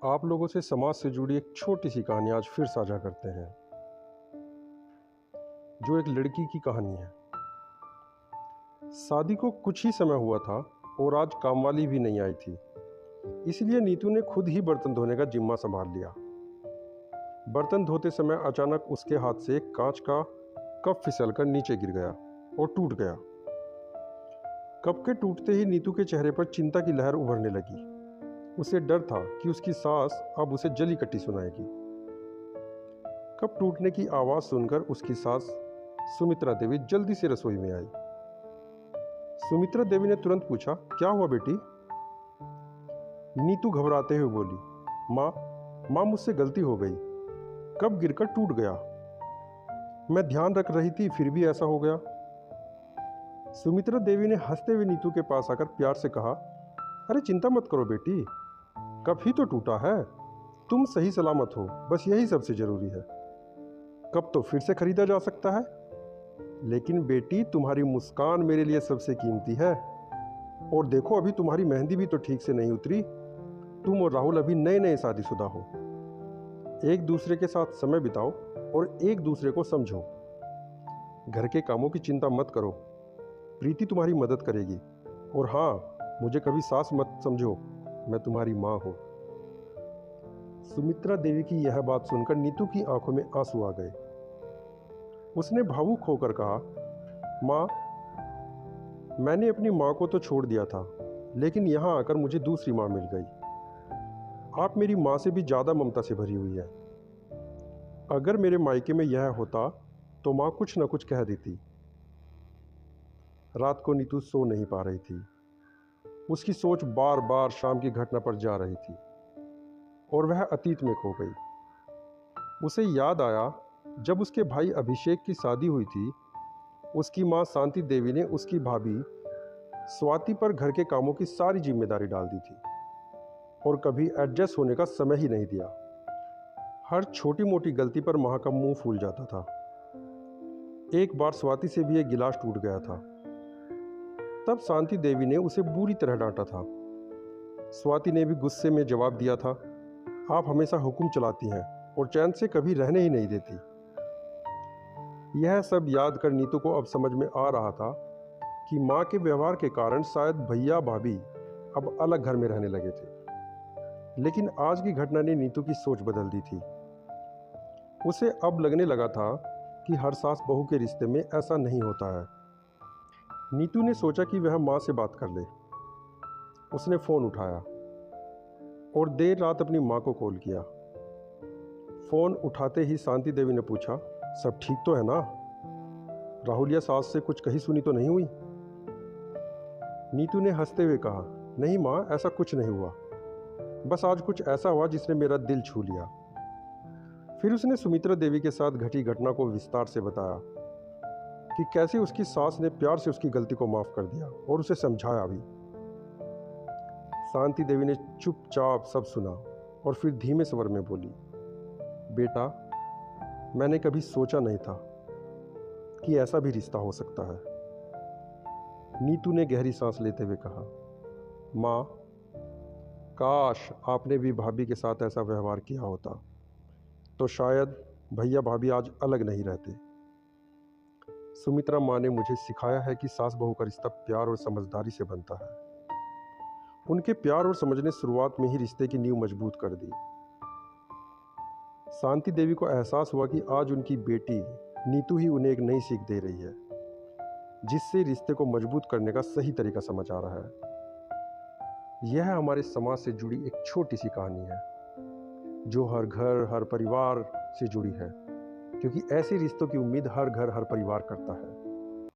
आप लोगों से समाज से जुड़ी एक छोटी सी कहानी आज फिर साझा करते हैं, जो एक लड़की की कहानी है। शादी को कुछ ही समय हुआ था और आज कामवाली भी नहीं आई थी, इसलिए नीतू ने खुद ही बर्तन धोने का जिम्मा संभाल लिया। बर्तन धोते समय अचानक उसके हाथ से एक कांच का कप फिसलकर नीचे गिर गया और टूट गया। कप के टूटते ही नीतू के चेहरे पर चिंता की लहर उभरने लगी। उसे डर था कि उसकी सास अब उसे जली कट्टी सुनाएगी। कप टूटने की आवाज़ सुनकर उसकी सास सुमित्रा देवी जल्दी से रसोई में आई। सुमित्रा देवी ने तुरंत पूछा, क्या हुआ बेटी? नीतू घबराते हुए बोली, माँ मुझसे गलती हो गई, कप गिरकर टूट गया। मैं ध्यान रख रही थी, फिर भी ऐसा हो गया। सुमित्रा देवी ने हंसते हुए नीतू के पास आकर प्यार से कहा, अरे चिंता मत करो बेटी, कप ही तो टूटा है, तुम सही सलामत हो, बस यही सबसे जरूरी है। कप तो फिर से खरीदा जा सकता है, लेकिन बेटी तुम्हारी मुस्कान मेरे लिए सबसे कीमती है। और देखो, अभी तुम्हारी मेहंदी भी तो ठीक से नहीं उतरी। तुम और राहुल अभी नए नए शादीशुदा हो। एक दूसरे के साथ समय बिताओ और एक दूसरे को समझो। घर के कामों की चिंता मत करो, प्रीति तुम्हारी मदद करेगी। और हाँ, मुझे कभी सास मत समझो, मैं तुम्हारी माँ हूँ। सुमित्रा देवी की यह बात सुनकर नीतू की आंखों में आंसू आ गए। उसने भावुक होकर कहा, माँ, मैंने अपनी माँ को तो छोड़ दिया था, लेकिन यहाँ आकर मुझे दूसरी माँ मिल गई। आप मेरी माँ से भी ज़्यादा ममता से भरी हुई है। अगर मेरे मायके में यह होता तो माँ कुछ न कुछ कह देती। रात को नीतू सो नहीं पा रही थी। उसकी सोच बार बार शाम की घटना पर जा रही थी और वह अतीत में खो गई। उसे याद आया, जब उसके भाई अभिषेक की शादी हुई थी, उसकी माँ शांति देवी ने उसकी भाभी स्वाति पर घर के कामों की सारी जिम्मेदारी डाल दी थी और कभी एडजस्ट होने का समय ही नहीं दिया। हर छोटी मोटी गलती पर माँ का मुंह फूल जाता था। एक बार स्वाति से भी एक गिलास टूट गया था। तब शांति देवी ने उसे बुरी तरह डांटा था। स्वाति ने भी गुस्से में जवाब दिया था, आप हमेशा हुक्म चलाती हैं और चैन से कभी रहने ही नहीं देती। यह सब याद कर नीतू को अब समझ में आ रहा था कि माँ के व्यवहार के कारण शायद भैया भाभी अब अलग घर में रहने लगे थे। लेकिन आज की घटना ने नीतू की सोच बदल दी थी। उसे अब लगने लगा था कि हर सास बहू के रिश्ते में ऐसा नहीं होता है। नीतू ने सोचा कि वह माँ से बात कर ले। उसने फ़ोन उठाया और देर रात अपनी माँ को कॉल किया। फ़ोन उठाते ही शांति देवी ने पूछा, सब ठीक तो है ना? राहुल या सास से कुछ कही सुनी तो नहीं हुई? नीतू ने हंसते हुए कहा, नहीं माँ, ऐसा कुछ नहीं हुआ, बस आज कुछ ऐसा हुआ जिसने मेरा दिल छू लिया। फिर उसने सुमित्रा देवी के साथ घटी घटना को विस्तार से बताया कि कैसे उसकी सास ने प्यार से उसकी गलती को माफ़ कर दिया और उसे समझाया भी। शांति देवी ने चुपचाप सब सुना और फिर धीमे स्वर में बोली, बेटा, मैंने कभी सोचा नहीं था कि ऐसा भी रिश्ता हो सकता है। नीतू ने गहरी सांस लेते हुए कहा, माँ, काश आपने भी भाभी के साथ ऐसा व्यवहार किया होता, तो शायद भैया भाभी आज अलग नहीं रहते। सुमित्रा माँ ने मुझे सिखाया है कि सास बहू का रिश्ता प्यार और समझदारी से बनता है। उनके प्यार और समझ ने शुरुआत में ही रिश्ते की नींव मजबूत कर दी। शांति देवी को एहसास हुआ कि आज उनकी बेटी नीतू ही उन्हें एक नई सीख दे रही है, जिससे रिश्ते को मजबूत करने का सही तरीका समझ आ रहा है। यह हमारे समाज से जुड़ी एक छोटी सी कहानी है, जो हर घर हर परिवार से जुड़ी है, क्योंकि ऐसे रिश्तों की उम्मीद हर घर हर परिवार करता है।